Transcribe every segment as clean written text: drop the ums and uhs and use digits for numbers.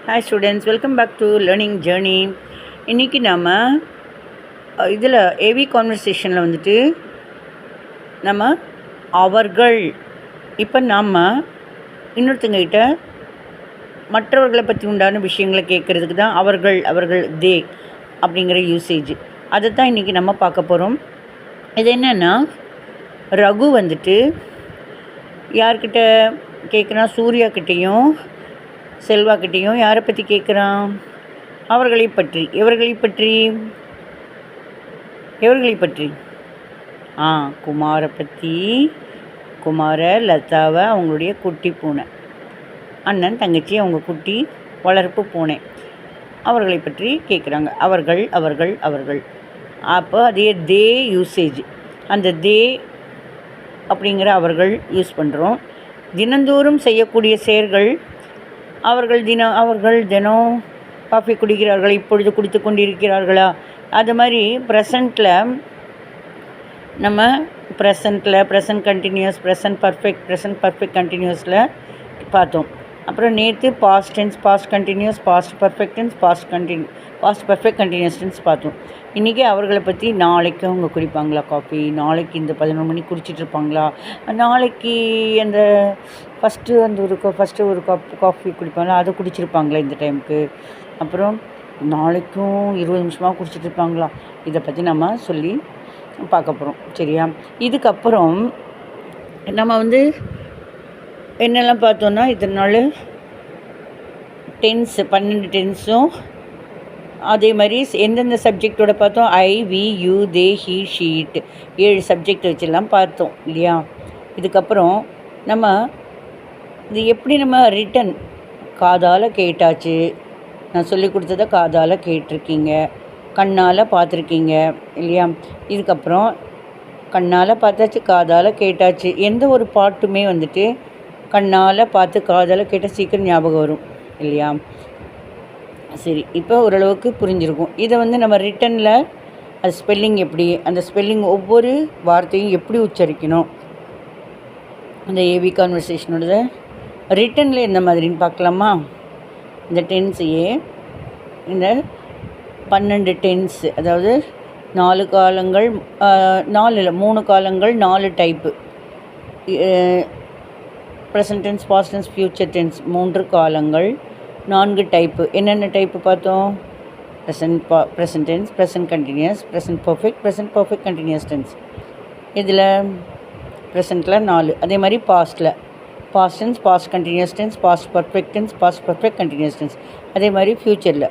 Hi students, welcome back to learning journey. இன்றைக்கி நாம் இதில் ஏவி கான்வர்சேஷனில் வந்துட்டு நம்ம அவர்கள் இப்போ நாம் இன்னொருத்தங்கிட்ட மற்றவர்களை பற்றி உண்டான விஷயங்களை கேட்குறதுக்கு தான் அவர்கள் தே அப்படிங்கிற யூசேஜ். அதை தான் இன்றைக்கி நம்ம பார்க்க போகிறோம். இது என்னென்னா, ரகு வந்துட்டு யார்கிட்ட கேட்குறான்? சூர்யா கிட்டேயும் செல்வா கிட்டேயும். யாரை பற்றி கேட்குறான்? அவர்களை பற்றி. எவர்களை பற்றி குமாரை பற்றி. குமாரை, லதாவை, அவங்களுடைய குட்டி பூனை, அண்ணன் தங்கச்சி, அவங்க குட்டி வளர்ப்பு பூனை, அவர்களை பற்றி கேட்குறாங்க. அவர்கள். அப்போ அதே தே யூசேஜ். அந்த தே அப்படிங்கிற அவர்கள் யூஸ் பண்ணுறோம். தினந்தோறும் செய்யக்கூடிய செயல்கள். அவர்கள் தினம் காஃபி குடிக்கிறார்கள், இப்பொழுது குடித்து கொண்டிருக்கிறார்களா? அது மாதிரி ப்ரெசண்ட்டில் நம்ம ப்ரெசன்ட் கண்டினியூஸ், ப்ரெசன்ட் பர்ஃபெக்ட் கண்டினியூஸில் பார்த்தோம். அப்புறம் நேற்று past tense, past continuous, past perfect tense, past perfect continuous tense பார்த்தோம். இன்றைக்கி அவர்களை பற்றி, நாளைக்கு அவங்க குடிப்பாங்களா காஃபி, நாளைக்கு இந்த 11 மணிக்கு குடிச்சிட்ருப்பாங்களா, நாளைக்கு அந்த ஃபஸ்ட்டு ஒரு கப் காஃபி குடிப்பாங்களா, அதை குடிச்சிருப்பாங்களா இந்த டைமுக்கு, அப்புறம் நாளைக்கும் 20 நிமிஷமாக குடிச்சிட்ருப்பாங்களா, இதை பற்றி நம்ம சொல்லி பார்க்க போகிறோம். சரியா? இதுக்கப்புறம் நம்ம என்னெல்லாம் பார்த்தோன்னா, இத்தனை நாள் டென்ஸு 12 டென்ஸும் அதே மாதிரி எந்தெந்த சப்ஜெக்டோட பார்த்தோம்? I, we, you, they, he, she 7 subject வச்செல்லாம் பார்த்தோம் இல்லையா? இதுக்கப்புறம் நம்ம இது எப்படி நம்ம ரிட்டன் காதால் கேட்டாச்சு, நான் சொல்லி கொடுத்ததை காதால் கேட்டிருக்கீங்க, கண்ணால் பார்த்துருக்கீங்க இல்லையா? இதுக்கப்புறம் கண்ணால் பார்த்தாச்சு, காதால் கேட்டாச்சு. எந்த ஒரு பாட்டுமே கண்ணால் பார்த்து காதால் கேட்டால் சீக்கிரம் ஞாபகம் வரும் இல்லையா? சரி, இப்போ ஓரளவுக்கு புரிஞ்சிருக்கும். இதை நம்ம ரிட்டனில் அது ஸ்பெல்லிங் எப்படி, அந்த ஸ்பெல்லிங் ஒவ்வொரு வார்த்தையும் எப்படி உச்சரிக்கணும், அந்த ஏவி கான்வர்சேஷனோட ரிட்டனில் எந்த மாதிரின்னு பார்க்கலாமா? இந்த டென்ஸையே இந்த 12 டென்ஸ், அதாவது 4 காலங்கள், 3 காலங்கள், 4 type. Present tense, past tense, future tense 3 காலங்கள், 4 டைப்பு. என்னென்ன டைப்பு பார்த்தோம்? Present tense, present continuous, present perfect continuous tense. இதில் ப்ரெசண்ட்டில் 4. அதே மாதிரி பாஸ்ட்டில் past tense, past continuous tense, past perfect tense, past perfect continuous tense. அதே மாதிரி ஃப்யூச்சரில்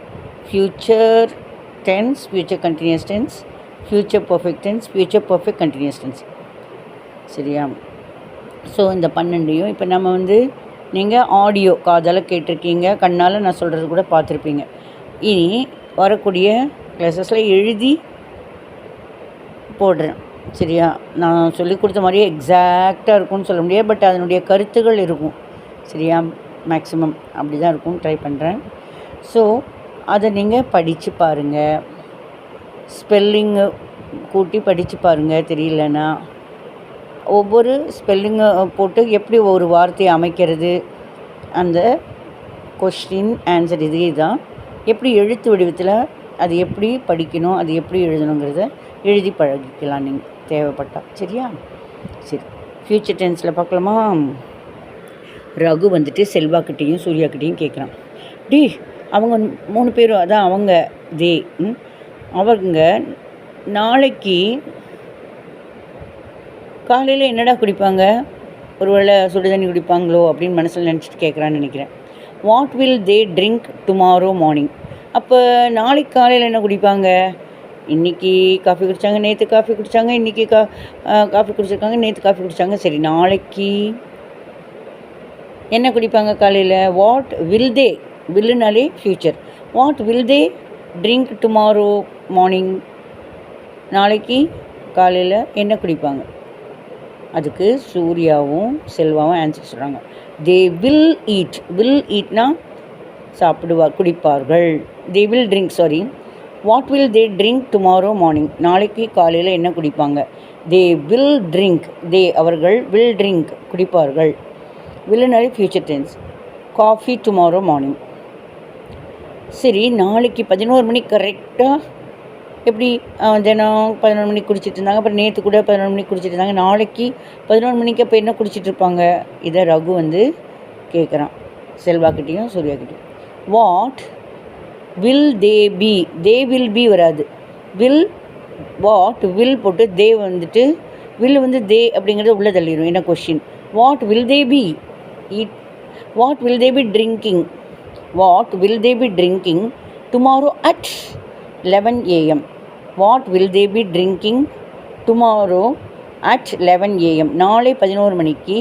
future tense, future continuous tense, future perfect tense, future perfect continuous tense. சரியா? So இந்த 12ஐயும் இப்போ நம்ம நீங்கள் ஆடியோ காதால் கேட்டிருக்கீங்க, கண்ணால் நான் சொல்கிறது கூட பார்த்துருப்பீங்க. இனி வரக்கூடிய கிளாஸஸில் எழுதி போடுறேன். சரியா? நான் சொல்லி கொடுத்த மாதிரியே எக்ஸாக்டாக இருக்கும்னு சொல்ல முடியாது, பட் அதனுடைய கருத்துகள் இருக்கும். சரியா? மேக்ஸிமம் அப்படி தான் இருக்கும், ட்ரை பண்ணுறேன். ஸோ அதை நீங்கள் படித்து பாருங்கள், ஸ்பெல்லிங்கு கூட்டி படித்து பாருங்கள். தெரியலன்னா ஒவ்வொரு ஸ்பெல்லிங்கை போட்டு எப்படி ஒரு வார்த்தையை அமைக்கிறது, அந்த கொஸ்டின் ஆன்சர் இதே தான். எப்படி எழுத்து வடிவத்தில் அது எப்படி படிக்கணும், அது எப்படி எழுதணுங்கிறத எழுதி பழகிக்கலாம் நீங்கள் தேவைப்பட்டால். சரியா? சரி, ஃப்யூச்சர் டென்ஸில் பார்க்கலாமா? ரகு செல்வாக்கிட்டேயும் சூர்யாக்கிட்டேயும் கேட்குறான். அவங்க 3 பேரும், அதான் அவங்க தே, அவங்க நாளைக்கு காலையில் என்னடா குடிப்பாங்க? ஒருவேளை சுடுதண்ணி குடிப்பாங்களோ அப்படின்னு மனசில் நினச்சிட்டு கேட்குறான்னு நினைக்கிறேன். What will they drink tomorrow morning? அப்போ நாளைக்கு காலையில் என்ன குடிப்பாங்க? இன்றைக்கி காஃபி குடித்தாங்க, நேற்று காஃபி குடித்தாங்க, இன்றைக்கி காஃபி குடிச்சிருக்காங்க, நேற்று காஃபி குடித்தாங்க. சரி, நாளைக்கு என்ன குடிப்பாங்க காலையில்? வாட் வில் தே, வில்லுனாலே future. What will they drink tomorrow morning? நாளைக்கு காலையில் என்ன குடிப்பாங்க? அதுக்கு சூர்யாவும் செல்வாவும் ஆன்சர் சொல்கிறாங்க. தே வில் ஈட்னா குடிப்பார்கள். They will drink, what will they drink tomorrow morning? நாளைக்கு காலையில் என்ன குடிப்பாங்க? தே வில் ட்ரிங்க், அவர்கள் வில் ட்ரிங்க் குடிப்பார்கள். வில்லுனாலே future tense. Coffee tomorrow morning. சரி, நாளைக்கு 11 மணிக்கு கரெக்டாக எப்படி தினம் 11 மணிக்கு குடிச்சிட்டு இருந்தாங்க, அப்புறம் நேற்று கூட 11 மணிக்கு குடிச்சிட்டு இருந்தாங்க, நாளைக்கு 11 மணிக்கு அப்போ என்ன குடிச்சிட்டு இருப்பாங்க? இதை ரகு வந்து கேட்குறான் செல்வாக்கிட்டையும் சூர்யாக்கிட்டையும். What will they be, they will be வராது, வில் வாட் வில் போட்டு தே வந்துட்டு வில் வந்து தே அப்படிங்கிறது உள்ளே தள்ளிடும். என்ன question? What will they B eat, what will they B drinking, what will they B drinking tomorrow at 11 AM. What will they B drinking tomorrow at 11 AM. நாளை 11 மணிக்கு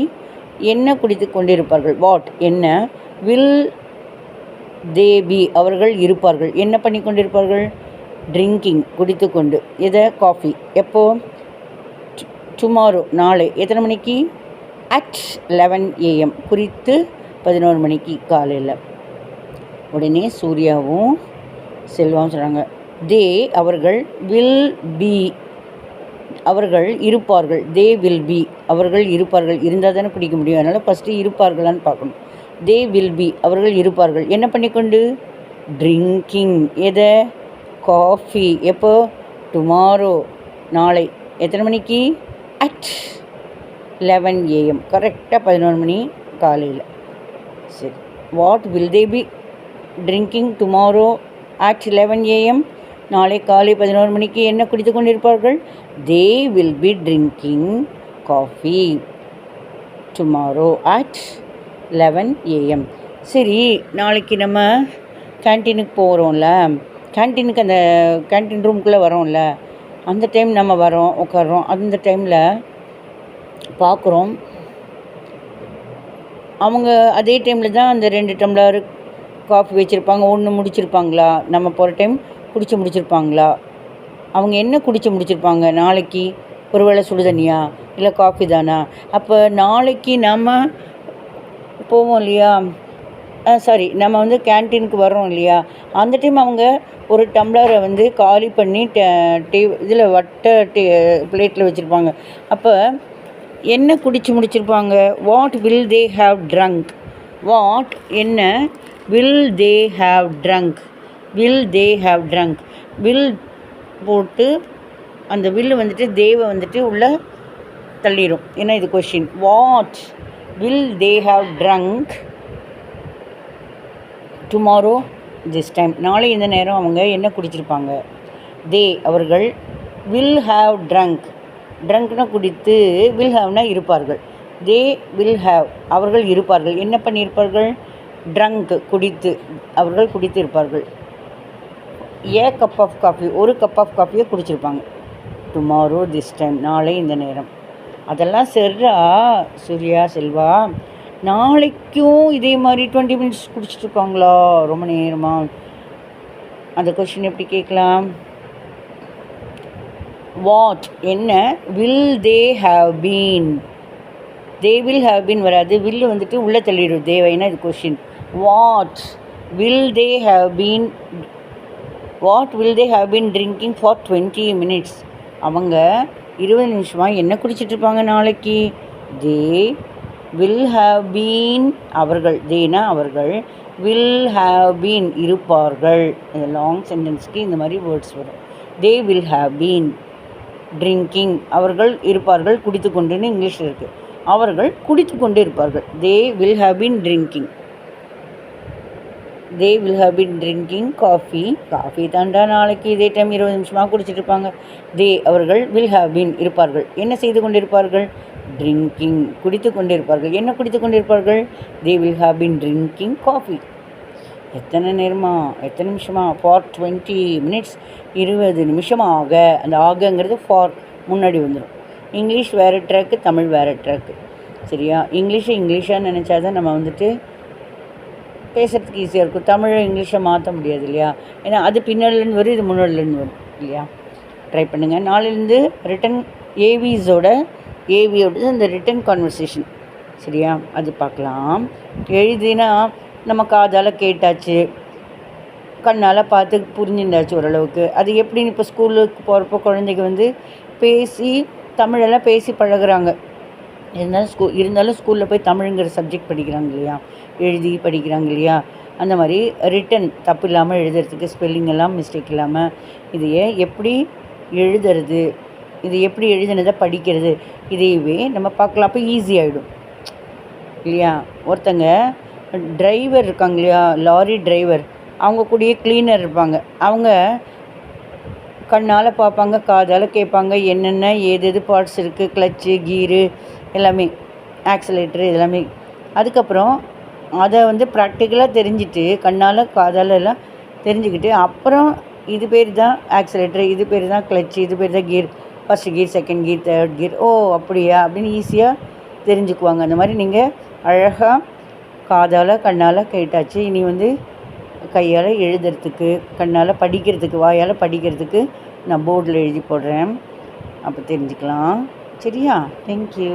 என்ன குடித்து கொண்டிருப்பார்கள்? வாட் என்ன, வில் தே பி அவர்கள் இருப்பார்கள், என்ன பண்ணி கொண்டிருப்பார்கள்? ட்ரிங்கிங் குடித்து கொண்டு. எதை? காஃபி. எப்போ? டுமாரோ நாளை. எத்தனை மணிக்கு? அட் 11 AM குறித்து 11 மணிக்கு காலையில். உடனே சூர்யாவும் செல்வாவும் சொல்கிறாங்க, தே அவர்கள், வில் பி அவர்கள் இருப்பார்கள், தே வில் பி அவர்கள் இருப்பார்கள். இருந்தால் தானே குடிக்க முடியும், அதனால் ஃபஸ்ட்டு இருப்பார்களான்னு பார்க்கணும். தே வில் பி அவர்கள் இருப்பார்கள், என்ன பண்ணிக்கொண்டு? ட்ரிங்கிங். எதை? காஃபி. எப்போ? டுமாரோ நாளை. எத்தனை மணிக்கு? அட் 11 AM கரெக்டாக 11 மணி காலையில். சரி, what will they B drinking tomorrow at 11 AM. நாளை காலை 11 மணிக்கு என்ன குடித்து கொண்டிருப்பார்கள்? தே will B drinking coffee tomorrow at 11 AM. சரி, நாளைக்கு நம்ம கேன்டீனுக்கு போகிறோம்ல, கேன்டீனுக்கு அந்த கேன்டீன் ரூமுக்குள்ளே வரோம்ல, அந்த டைம் நம்ம வரோம் உட்காரோம், அந்த டைமில் பார்க்குறோம் அவங்க அதே டைமில் தான் அந்த 2 டம்ளர் காஃபி வச்சுருப்பாங்க. ஒன்று முடிச்சிருப்பாங்களா? நம்ம போகிற டைம் குடிச்சு முடிச்சிருப்பாங்களா? அவங்க என்ன குடிச்சு முடிச்சிருப்பாங்க நாளைக்கு? ஒருவேளை சுடு தண்ணியா இல்லை காஃபி தானா? அப்போ நாளைக்கு நம்ம போவோம் இல்லையா, சாரி நம்ம வந்து கேன்டீனுக்கு வர்றோம் இல்லையா, அந்த டைம் அவங்க ஒரு டம்ளரை வந்து காலி பண்ணி இதில் வட்ட பிளேட்டில் வச்சுருப்பாங்க. அப்போ என்ன குடிச்சு முடிச்சிருப்பாங்க? What will they have drunk, what என்ன, will they have drunk, will they have drunk. Will போட்டு அந்த வில்லு வந்துட்டு தேவை வந்துட்டு உள்ளே தள்ளிடும். ஏன்னா இது question. What will they have trunk tomorrow this time. நாளை இந்த நேரம் அவங்க என்ன குடிச்சிருப்பாங்க? தே அவர்கள், வில் ஹாவ் ட்ரங்க், ட்ரங்க்னா குடித்து, வில் ஹாவ்னா இருப்பார்கள், தே வில் ஹாவ் அவர்கள் இருப்பார்கள், என்ன பண்ணியிருப்பார்கள்? ட்ரங்க் குடித்து, அவர்கள் குடித்து இருப்பார்கள். ஏ கப் ஆஃப் காஃபி, ஒரு கப் ஆஃப் காஃபியை குடிச்சிருப்பாங்க. டுமாரோ திஸ் டைம் நாளை இந்த நேரம். அதெல்லாம் சரிடா சூர்யா செல்வா, நாளைக்கும் இதே மாதிரி 20 மினிட்ஸ் குடிச்சிட்ருக்காங்களா ரொம்ப நேரமாக? அந்த கொஷின் எப்படி கேட்கலாம்? வாட் என்ன, will they have been, they will have been வராது, வில் வந்துட்டு உள்ளே தள்ளிடும் தேவைன்னா இது question. What will they have been, what will they have been drinking for 20 minutes. அவங்க 20 நிமிஷமாக என்ன குடிச்சிட்ருப்பாங்க நாளைக்கு? தே வில் ஹாவ் பீன் அவர்கள், தேனா அவர்கள், வில் ஹாவ் பீன் இருப்பார்கள். இந்த லாங் சென்டென்ஸ்க்கு இந்த மாதிரி வேர்ட்ஸ் வரும். They will have been drinking அவர்கள் இருப்பார்கள், குடித்து கொண்டுன்னு இங்கிலீஷில் இருக்குது. அவர்கள் குடித்து கொண்டு இருப்பார்கள். They will have been drinking, they will have been drinking coffee, coffee தாண்டா நாளைக்கு இதே டைம் 20 நிமிஷமாக குடிச்சிட்டு இருப்பாங்க. தே அவர்கள், வில் ஹாவ் பீன் இருப்பார்கள், என்ன செய்து கொண்டிருப்பார்கள்? ட்ரிங்கிங் குடித்து கொண்டிருப்பார்கள். என்ன குடித்து கொண்டிருப்பார்கள்? They will have been drinking coffee. எத்தனை நேரமா, எத்தனை நிமிஷமா? ஃபார் 20 மினிட்ஸ், 20 நிமிஷமாக. அந்த ஆகங்கிறது ஃபார் முன்னாடி வந்துடும். இங்கிலீஷ் வேறு ட்ராக்கு, தமிழ் வேறு ட்ராக்கு. சரியா? இங்கிலீஷாக நினச்சா தான் நம்ம வந்துட்டு பேசுகிறதுக்கு ஈஸியாக இருக்கும். தமிழை இங்கிலீஷை மாற்ற முடியாது இல்லையா? ஏன்னா அது பின்னாடிலேருந்து வரும், இது முன்னாடிலேருந்து வரும் இல்லையா? ட்ரை பண்ணுங்கள். நாளிலேருந்து ரிட்டன் ஏவியோட அந்த ரிட்டன் கான்வர்சேஷன், சரியா? அது பார்க்கலாம். எழுதினா நம்ம காதால் கேட்டாச்சு, கண்ணால் பார்த்து புரிஞ்சுருந்தாச்சு ஓரளவுக்கு. அது எப்படின்னு இப்போ ஸ்கூலுக்கு போகிறப்போ குழந்தைங்க வந்து பேசி தமிழெல்லாம் பேசி பழகுறாங்க. இருந்தாலும் ஸ்கூலில் போய் தமிழுங்கிற சப்ஜெக்ட் படிக்கிறாங்க இல்லையா, எழுதி படிக்கிறாங்க இல்லையா? அந்த மாதிரி ரிட்டன் தப்பு இல்லாமல் எழுதுறதுக்கு ஸ்பெல்லிங் எல்லாம் மிஸ்டேக் இல்லாமல் இதையே எப்படி எழுதுறது, இது எப்படி எழுதுனதை படிக்கிறது, இதையவே நம்ம பார்க்கலாம். அப்போ ஈஸியாகிடும் இல்லையா? ஒருத்தங்க டிரைவர் இருக்காங்க இல்லையா, லாரி டிரைவர், அவங்க கூடயே க்ளீனர் இருப்பாங்க. அவங்க கண்ணால் பார்ப்பாங்க, காதால் கேட்பாங்க, என்னென்ன ஏது எது பார்ட்ஸ் இருக்குது, கிளச்சு, கீரு எல்லாமே, ஆக்சிலேட்டரு எல்லாமே. அதுக்கப்புறம் அதை ப்ராக்டிக்கலாக தெரிஞ்சுட்டு கண்ணால் காதால் எல்லாம் தெரிஞ்சுக்கிட்டு அப்புறம் இது பேர் தான் ஆக்சிலேட்டரு, இது பேர் தான் கிளச்சு, இது பேர் தான் gear, first gear, second gear, third gear, ஓ அப்படியா அப்படின்னு ஈஸியாக தெரிஞ்சுக்குவாங்க. அந்த மாதிரி நீங்கள் அழகாக காதால் கண்ணால் கேட்டாச்சு. இனி கையால் எழுதுறதுக்கு, கண்ணால் படிக்கிறதுக்கு, வாயால் படிக்கிறதுக்கு நான் போர்டில் எழுதி போடுறேன். அப்போ தெரிஞ்சுக்கலாம். சரியா? தேங்க்யூ.